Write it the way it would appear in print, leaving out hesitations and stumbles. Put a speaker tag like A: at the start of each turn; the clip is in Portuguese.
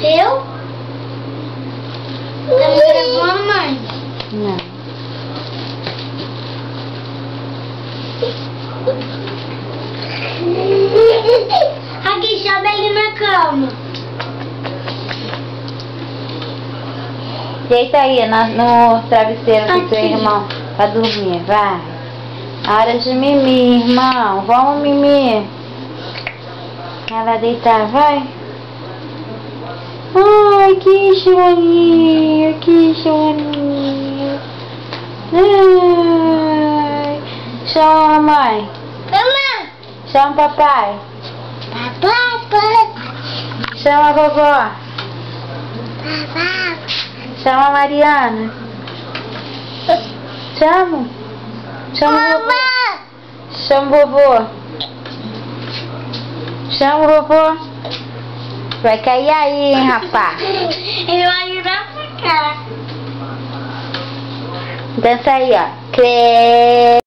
A: Eu? Tá me gravando, mãe?
B: Não.
A: Aqui, sobe ali na cama.
B: Deita aí no travesseiro com seu
A: Aqui.
B: irmão pra dormir, vai. Hora de mimir, irmão. Vamos mimir. Ela deitar, vai. Ai, que chorinho, que chorinho. Ai. Chama a mamãe.
A: Mamãe.
B: Chama o papai.
A: Papai.
B: Chama a vovó.
A: Papai.
B: Chama a Mariana. Chama. Chama o vovô. Chama o vovô. Chama o vovô. Vai cair aí, hein, rapaz.
A: Ele vai virar pra cá.
B: Dança aí, ó.